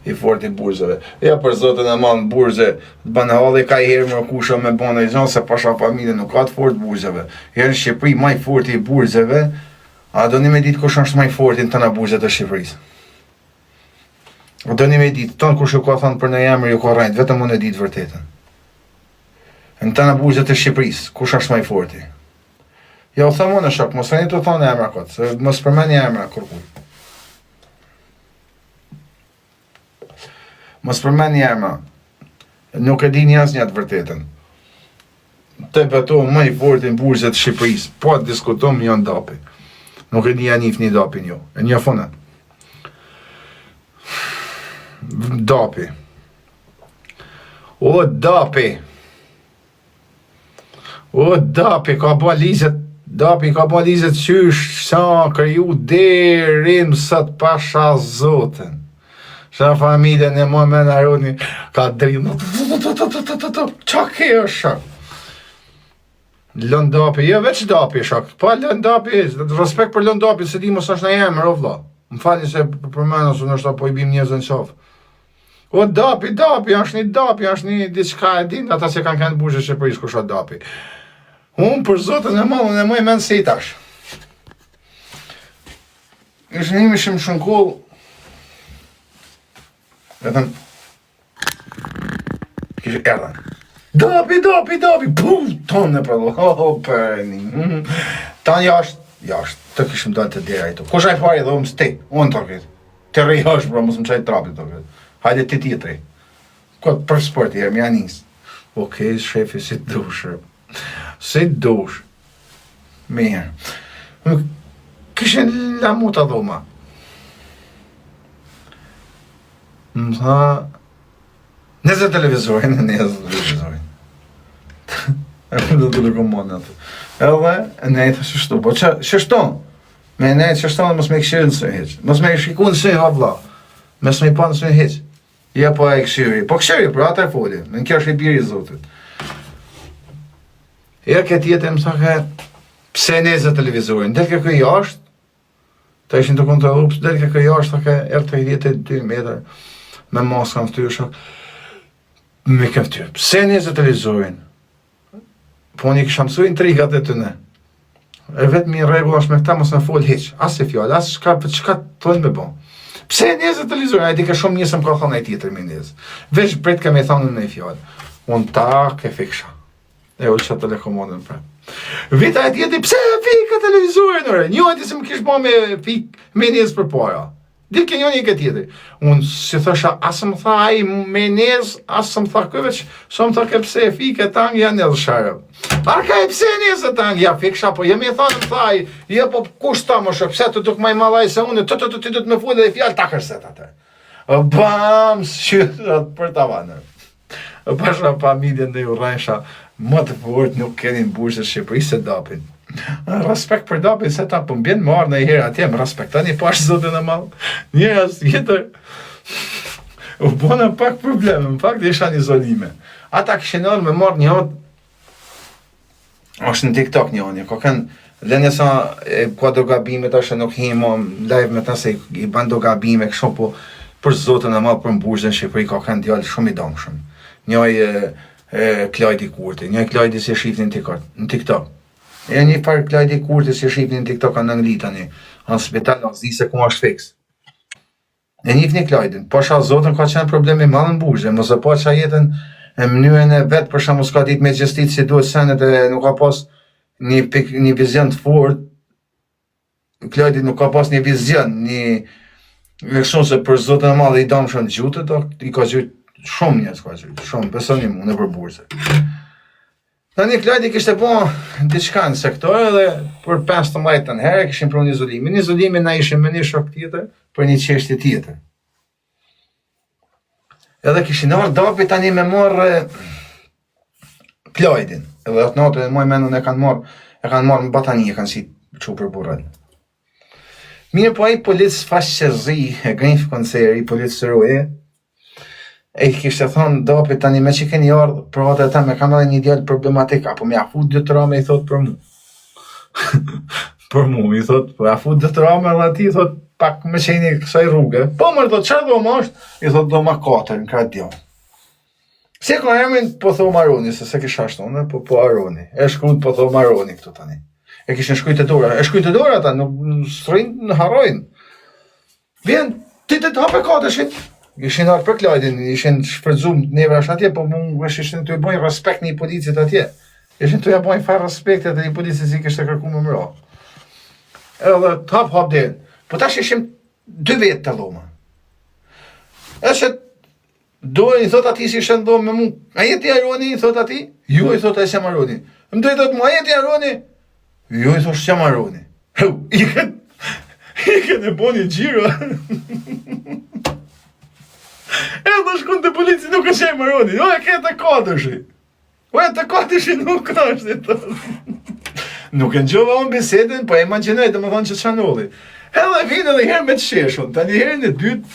i fort i burzave. Ja për zotën e madh burze, të banë halli ka herë më kusha me banë i zonë se pasha familje nuk ka të fort burzave. Herë në Shqipëri më i forti i burzave, a do një me ditë kush është më i forti në tëna burzet e Shqipërisë. Do një me ditë, tonë kush ju ka thënë për në emër ju ka rajtë, vetëm unë e ditë vërtetën. Në tëna burzet e Shqipërisë, kush është më i forti? Ja u thëmë unë shok, mos veni të thonë emra këtë, se mos përmeni emra kërkuj. Mos përmeni emra, nuk e di një asnjë të vërtetën. Të betohem më i forti në burzet e Shqipërisë, po të diskutojmë janë Dapi. Nuk e di janë një Dapin jo, e një fune. Dapi. O Dapi. O Dapi ka balizet. Dapi ka balizet qysh sa kriju derim sot pasha zotën. Sa familjen e më me naroni ka drimë. Qa ke është shak? Lën Dapi, jo veç Dapi shak. Pa lën Dapi, respekt për lën Dapi, se di mos është në emër o vlla. Më falni se përmend ose nështë po i bim njerëzën qafë. O Dapi, është një diçka e din, ata se kanë kënë burzë Shqipërisë kush është Dapi. Unë për zotën e madh, unë e më i mend se i tash. Ishte një shumë shënkull, vetëm, kishë erdhen. Dapi, pum, tonë e përdo, për një, tanë jashtë, të kishëm dalë të dera i to. Kush ai pari dhe umë s'ti, unë të këtë, të rrej është, bro, mos më qaj trapit të këtë. Hajde ti tjetëri. Këtë për sport, jerë, mja njësë. Okej, shefi, si të dushë. Si dush. Mirë. Kishen lamuta dhoma. Më tha, nëzë televizorin. E më do të lëkomonë atë. Edhe, nejtë shështu. Po që, shështon? Me nejtë shështon dhe mos me këshirë nësë heqë. Mos me shiku nësë ha vla. Mos me i pa nësë heqë. Ja po e këshiri. Po këshiri, për atë e foli. Në kjo është i biri i Zotit. Ja këtë jetë e më thake, pse nezë televizorin, delke këj jashtë, ta ishin të kontrolu, delke këj jashtë, thake, erë të i 2 meter, me maska në ftyrë, shak, me këtë ftyrë, pse nezë televizorin, po një kësha mësu intrigat e të ne, e vetë mi regu është me këta, mos në folë heq, asë e fjallë, asë qka të thonë me bon, pse nezë televizorin, a i di ka shumë njësëm ka thonë e tjetër me nezë, veç bret ka me thonë në i fjallë, unë ta ke fiksha. E ullë që telekomodën për. Vita e tjeti, pse e fika televizorin, nore? Një ati se më kishë bo me fik me njëzë për para. Dilke një këtë tjeti. Unë si thësha, asë më tha aji me njëzë, asë më tha këveç, so më tha ke pse e fika e tangë, janë edhe share. Arka e pse e njëzë e tangë, ja fiksha, po jemi e thanë më tha aji, ja po kush ta më shë, pse të duk maj malaj se unë, të të me full dhe fjallë, ta kërset atë. Bam, shqyrat për tavanër. Pasha familjen dhe ju rajsha, më të fort nuk keni në burzë Shqipërisë se Dapin. Respekt për Dapin, se ta për mbjen marrë në i herë atje, më respektani pashë zotën e malë. Njërës vjetër, u bona pak probleme, në fakt isha një izolime. Ata këshin orë me marrë një hot, është në TikTok një onë, ko kënë lënje sa ka do gabimet, është nuk himo live me ta se i ban do gabime, kësho po për zotën e malë për në burzën Shqipëri, ka kënë djallë shumë i damshëm. Njoj Klajdi Kurti, një Klajdi si shifni në TikTok. E një farë Klajdi Kurti si shifni në TikTok në Angli tani, në spital në zi se ku është fix. E një Klajdin, pasha zotën ka qenë problemi malë në burzë, mos e pa qa jetën e mënyrën e vetë, për shkak s'ka ditë me gjestit si duhet senet e nuk ka pas një vizion të fort. Klajdi nuk ka pas një vizion, një leksion se për zotën e malë i damë shumë gjutët, i ka gjytë shumë njës ka qëjtë, shumë, besoni mu, në për burzë. Në një Klajdi kishte po diçka në sektore dhe për 15 në herë kishin pru një izolimi. Një izolimi na ishim me një shok tjetër për një qeshtje tjetër. Edhe kishin orë Dapi tani me morë Klajdin. Edhe atë natë e moj menën e kanë marë në batani, e kanë si që për burrën. Mirë po ai policë fashqezi, e grinjë konceri, policë sëruje, e kishte thonë Dapi tani me që keni ardhë, për atë e ta me kam edhe një djallë problematika, po me afut 2 rame i thot për mu. Për mu, i thot, po afut 2 rame edhe ti thot, pak me qeni kësaj rrugë. Po më thot, çfarë do më është? I thot do më 4 në kratë djallë. Se ka emrin po thom Aroni, se kisha ashtu, po Aroni. E shkruajt po thom Aroni këtu tani. E kishin shkruajt e dora. E shkruajt e dora ata, nuk s'rrin, harrojnë. Vjen, ti të hape katëshin. Ishin arë për klajtin, ishin shfrytzuar nevrash atje, po mund ishin të bëjnë respekt një policit atje. Ishin të ja bëjnë fare respektet e një policit si kishte kërku më mra. Edhe të hap den. Po tash ishim 2 vetë të loma. Eshe dojnë, i thot ati si ishën do me mu, a jeti Aroni, i thot ati? Jo, i thot e sem Aroni. Më dojnë thot mu, a jeti Aroni? Jo, i thot sem Aroni. Iken e boni gjiro. Edhe shkun të polici nuk është sem Aroni. O, e ke të katërshi. O, e të katërshi nuk është. Nuk e në gjova unë bisedin, po e imaginoj të më thonë që qanulli. Edhe vinë edhe herë me të sheshun. Ta një herë në dytë,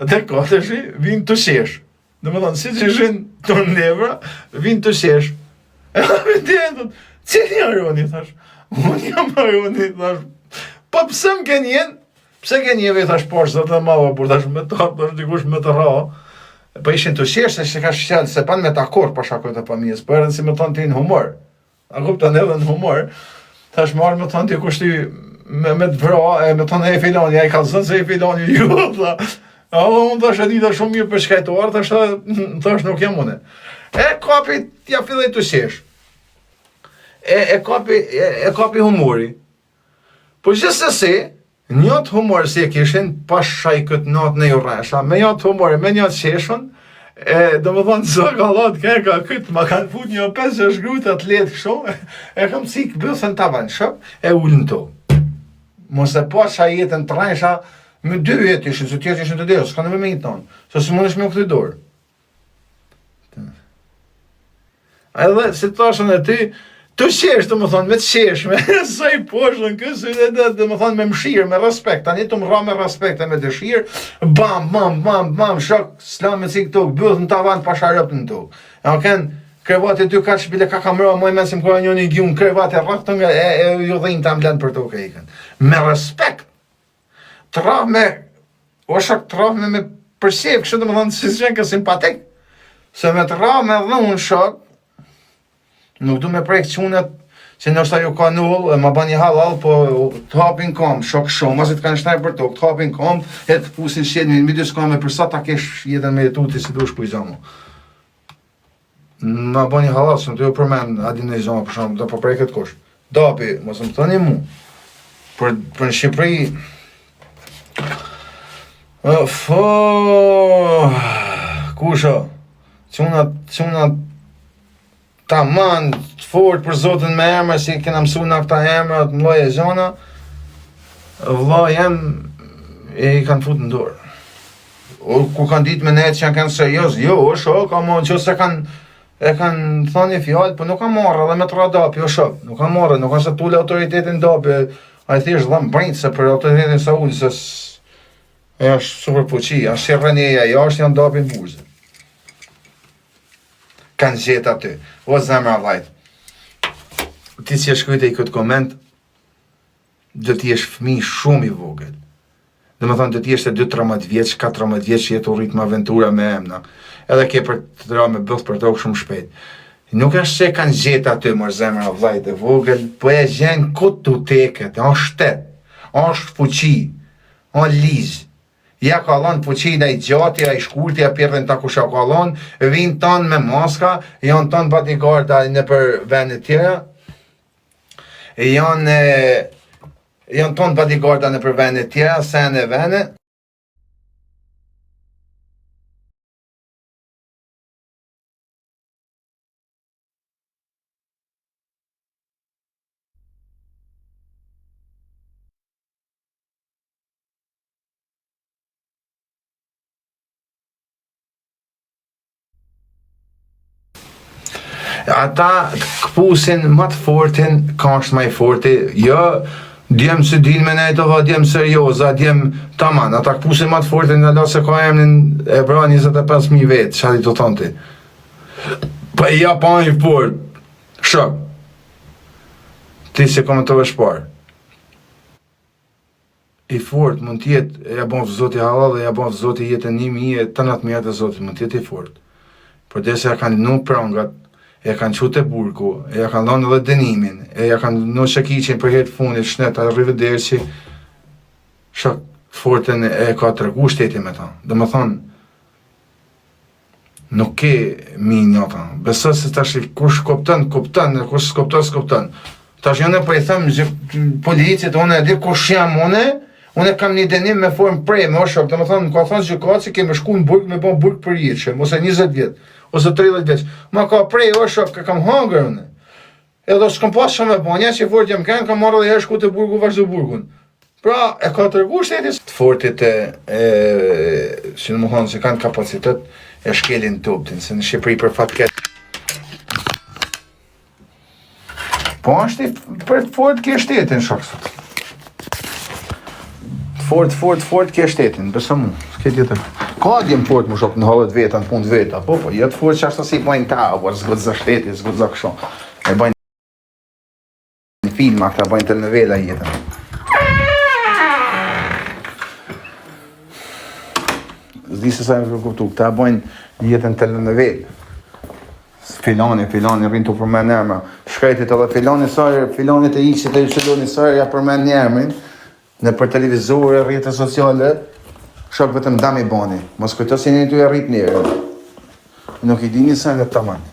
dhe katërshi, vinë të shesh. Dhe më thonë, si që ishin të nevra, vinë të shesh. Edhe me të jenë, cili Aroni, thash. Unë jam Aroni, thash. Po pëse më ke njenë? Pse ke njeve, thash, posh, zë të mava, por thash me të hapë, thash, dikush me të ra. Po ishin të shesh, se ka shqelë, se pan me të akord, pa shakoj të pamijës, po erën si me thonë ti në humor. A kupton edhe në humor. Thash marrë me thonë ti kushti me të vra, me thonë e filoni, a i ka zënë se e filoni, ju, tha. Edhe unë thash e dita shumë mirë për shkajtuar, thash nuk jam une. E kapi, ja fillej të shesh. E kapi humori. Po gjithsesi, njët humor si e kishin, pas shaj këtë natë në juresha, me njët humori, me njët sheshën, do më thonë, zë ka latë kërka këtë, ma kanë fut një 5-6 grutë atletë kësho, e kam si këbëthën të avanë shëp, e ullën to. Mos e pas shaj jetën të rejsha, me 2 jetë ishin, se tjetë ishin të derë, s'ka në me një tonë, se së mund është me u këtë dorë. Edhe, si të thashën e ti, të shesh, të më thonë, me të shesh, me sa i poshën, kësë, dhe më thonë, me mshirë, me respekt, tani të më ra me respekt e me dëshirë, bam, shok, slamet si këto, bëthë në tavan, pasha rëpë në to. E më kënë, krevate ty ka shpile ka kamera, moj mesim kërë njën i gjunë, krevate rëktën, e ju dhejnë të amblenë për to ka ikën. Me respekt, të ra me, o shok, të ra me përsjevë, kështë të më thonë, si qenë ka simpatik, se me të ra me dhunë shok, nuk du me prejkë qunet, që nështë ajo ka null, ma ba një halal, po të hapin kom, shok shumë, asit kanë shtajnë për tokë, të hapin kom, e të pusin shqedin, mi dy s'kame, përsa ta kesh jetën me jetuti si du shpujzamu. Ma ba një halal, që në të jo përmen, adin e zonë, për shumë, do po prejkët kosh. Dapi, mos më të një mu, për në Shqipëri, kusha, qunat, ta man të fort për Zotin me emra, si kena mësu nga këta emra, të mloj e zona, vla jem e i kanë fut në dorë. Ku kanë ditë me nejtë që janë kanë serios, jo, shok, ama që se e kanë thonë një fjallë, po nuk kanë marrë edhe me të radapi, jo shok, nuk kanë marrë, nuk kanë se tulle autoritetin dapi, a i thjesht dhe më brindë se për autoritetin Saudi, se e është super fuqi, është shirënjeja, jashtë janë dapi në buzë. Kanë gjetë aty. O zemra vajt. Ti që shkujte i këtë koment, dhe ti jesh fëmi shumë i vogël. Dhe me thonë, dhe ti jesh 2-13 vjeç, 14 vjeç që jetë u rritë më aventura me emna. Edhe ke për të dra me bëth për tokë shumë shpejt. Nuk është që kanë gjetë aty, mërë zemra vajt e vogël, po e gjenë këtë të teket, o shtet, o fuqi, o lizë. Ja ka lon fuqina i gjati, a i shkurti, a pjerën ta kusha ka lon, vinë tanë me maska, janë tanë bodyguarda në për vendet tjera, janë tanë bodyguarda në për vendet tjera, sen e vendet. Ata këpusin më të fortin, ka është më i forti, jo, djemë së din me nejtë, ova djemë serioza, djemë taman, ata këpusin më të fortin, në lasë ka emnin e bra 25.000 vetë, shadi të thonë ti. Pa i ja pa një fort, shok, ti si komentove shparë. i fort mund t'jetë, ja bon Zoti halal, ja bon Zoti jetën 1000, të 9.000 e Zotit mund t'jetë i fort. Por dhe se ja kanë nuk prangat, e kanë qute burku, e ja kanë lanë edhe dënimin, e ja kanë nuk shakiqin për jetë funit, shnet, arrivederci, shak fortën e ka të regu shteti me ta. Dhe më thonë, nuk ke minja ta. Besë se tash kush koptën, kush s'koptën. Tash jone po i thëmë policit, une e di kush jam une kam një denim me formë prej, me o shok, dhe më thonë, ka thonë gjykaci kemi shku në burg me bon burg për jetëshem, ose 20 vjet, ose 30 vjet. Ma ka prej, o shok, ka kam hangër une. Edhe s'kam pas shumë me bon, që i fort jam kënë, kam marrë dhe herë shku të burgu, vazhdo burgun. Pra, e ka të regu shtetis. Të fortit si në më thonë, që kanë kapacitet, e shkelin të uptin, se në Shqipëri për fatket. Po është për të fort kje shtetin, shok. Fort kje shtetin, besa mu, s'ke tjetër. Ka djem fort më shok në halët veta, në punë veta, po, jetë fort që ashtë si bajnë ta, por zgëtë zë shteti, zgëtë zë kësho. E bajnë në filma, këta bajnë telenovela jetën. Zdi se sa e më kuptu, këta bajnë jetën telenovel. Filani rinë të përmen nërma. Shkrejtit edhe filanit e iksit e yqeloni sërë, ja përmen nërmin. Në për televizore, rrjetet sociale, shok vetëm dam i bani. Mos kujto si një të e rrit njerë. Nuk i dini sa nga të mani.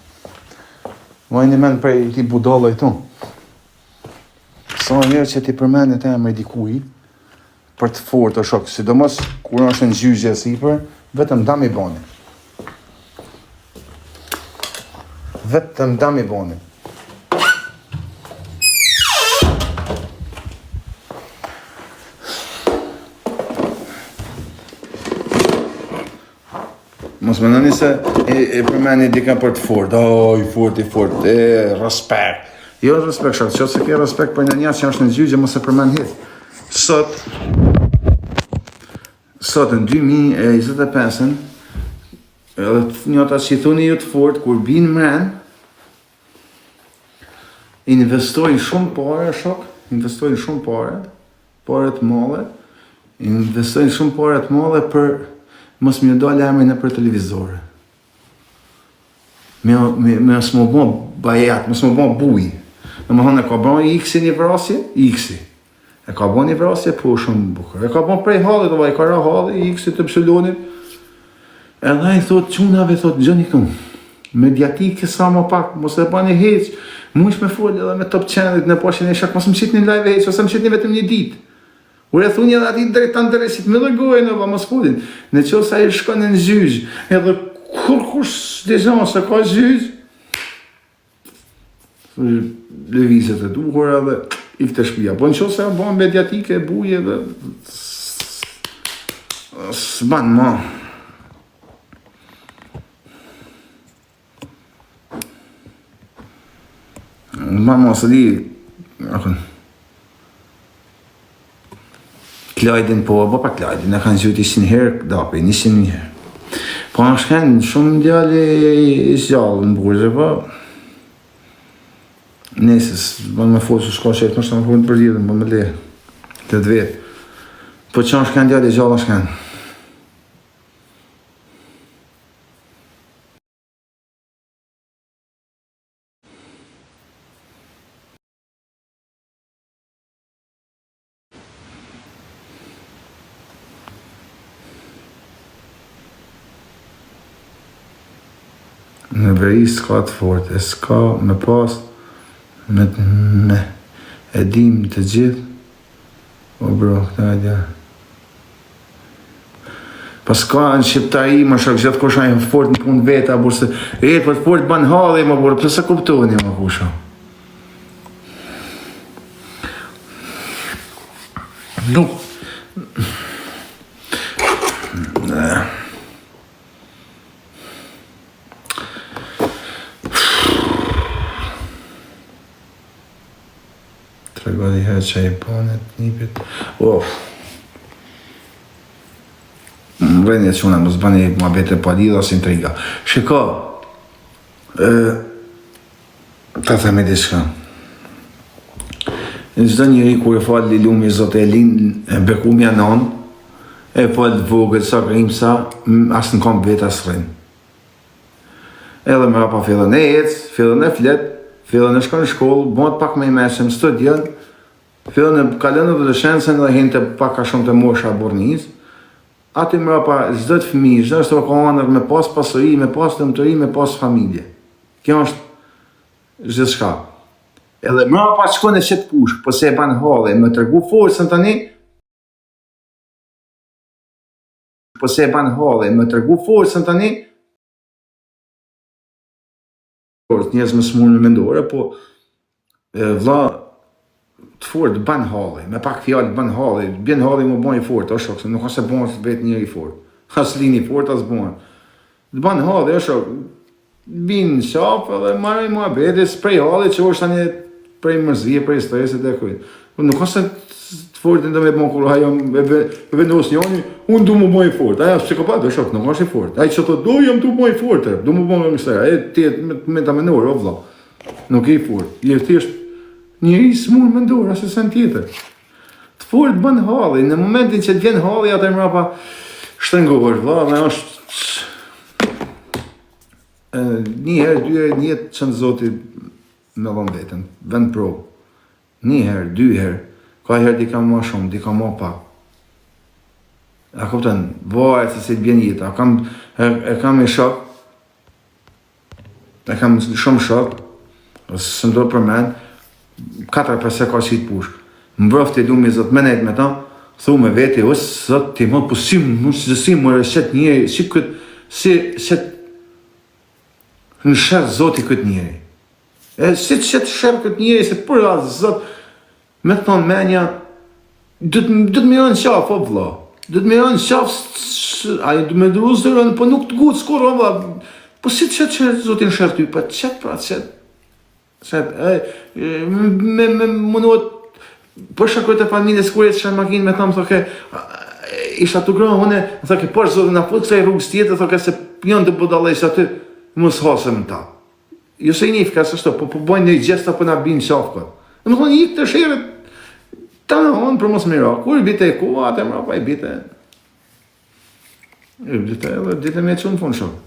Moj një men prej ti budalla i tu. Sa njerë që ti përmenet e emre dikuj, për të fort o shok, sidomos kur është në gjyqje sipër, vetëm dam i bani. Vetëm dam i bani. Mos më nëni se e përmeni dika për të fort, i fort, respekt. Jo respekt, shak, që se ke respekt për një që është në gjyqje, mos e përmen hit. Sot në 2025, edhe njëta që i thuni ju të fort, kur binë mren, investojnë shumë pare, shok, pare të male, investojnë shumë pare të male për mos më dalë emrin në për televizore. Me s'mo bo bajat, mos më bo buj. Në më thonë, e ka bo X një vrasje? X. E ka bo një vrasje? Po shumë bukër. E ka bo prej hallit, i ka ra hallit, X të psëllonit. Edhe i thot, qunave, thot, gjëni këmë. Mediatike sa më pak, mos e bani heq. Mush me folë edhe me top channel në pashin e shak, mos më qitë një live heq, ose më qitë një vetëm një ditë. Ure thunje dhe ati drejt të ndërësit, me lëgojnë o, mos folin. Në qo sa i shkon në gjyq, edhe kur s'dejan se ka gjyq, lëvizet e duhur edhe i këtë shpia. Po në qo sa ban mediatike, buje dhe s'ban ma. Ban ma së di, Klajdin po pa Klajdin, e kanë gjyti 100 herë, dapi, 100 herë. Po në shkenë, shumë djali i gjallë në burgje, po... Nesës, bënë me folë që shko qëtë, më shtë më folë në përdjedën, bënë me le, të vetë. Po që në shkenë djali i gjallë në shkenë. Në veri s'ka të fort, e s'ka me pas, me edhim të gjithë, o bro, këta e dja. Pas s'ka në shqiptari, më shak gjithë kosha e fort në punë veta, burse, për të fort ban halli, më burë, për se kuptoni, më kusha. Nuk. Tregodi herë që i panet, nipit. Më vëndje që unë, mos bëni ma bete palida si intriga. Shiko, ta themi diçka. Në çdo njeri kur e fal lumi Zot e lin bekumja non, e fal vogël sa grimsa, as në kom vetë as rrin. Edhe më rapa fillon e ec, fillon e flet, fillon e shkon në shkollë, bëhet pak më i mëshëm, studion, fillon e kalon në adoleshencën dhe hinte pak a shumë të mosha burrnis. Aty më rapa çdo fëmijë, çdo është kohaner me pas pasuri, me pas dëmtëri, me pas familje. Kjo është gjithçka. Edhe më pas shkon e qet pushk, po se e ban halli, më tregu forcën tani. Po se e ban halli, më tregu forcën tani. Njerëz më smurë mendore, po vlla të fort ban halli, me pak fjalë ban halli, bën halli më bën i fort, o shok, nuk ka se bën vetë njëri i fort. As lini i fort as bën. Të ban halli, o shok, bin shaf edhe marrë muhabete, sprej halli që është tani prej mërzie, prej stresit e kujt. Nuk ka se të fortin do me bën kur ajo e vendos njëri, unë du më bën i fort. Ajo psikopat, o shok, nuk është i fort. Ai që thotë, do jam tu bën i fort, du më bën më ai ti me ta mendor, o vëlla. Nuk e i fort. Je thjesht njëri smur mendor, as sen tjetër. Të fort bën halli, në momentin që të vjen halli atë më rapa shtrëngohesh, vëlla, dhe është një herë, dy herë, një jetë që në Zoti me dhënë vetën, vend provë. Një herë, dy herë, ka herë di kam ma shumë, di kam ma pak. A kupton, varet se si të bjen jeta, e kam i shok, e kam shumë shok, ose së ndorë përmend, 4-5 ka qitë pushk. Mbrofti lumi Zot me nejt me ta, thu me veti, o Zot ti më, po si më rëshet njeri, si këtë, si në shërë Zoti këtë njeri. E si që të shërë këtë njeri, se për asë Zot, me të thonë menja, du të me janë qafë, o vla. Du të me janë qafë, ajo du me dru zërën, po nuk të gutë, s'kur, o vla. Po si që Zotin shërë ty, po qëtë pra, me munduat, për shakojt e familjes, kur e të shërë makinë, me thamë, thoke, isha të gronë, hune, thoke, për Zotin, a po të kësaj rrugës tjetë, thoke, se janë të budalejsh aty, mos hasëm ta. Jo se i nifka, se shto, po bojnë një gjesta për nga binë qafka. Në më thonë, ikë të shirët, ta në honë për mos mira. Kur i bite e ku, atë e mra pa i bite. I bite edhe, dite me që në fund shumë.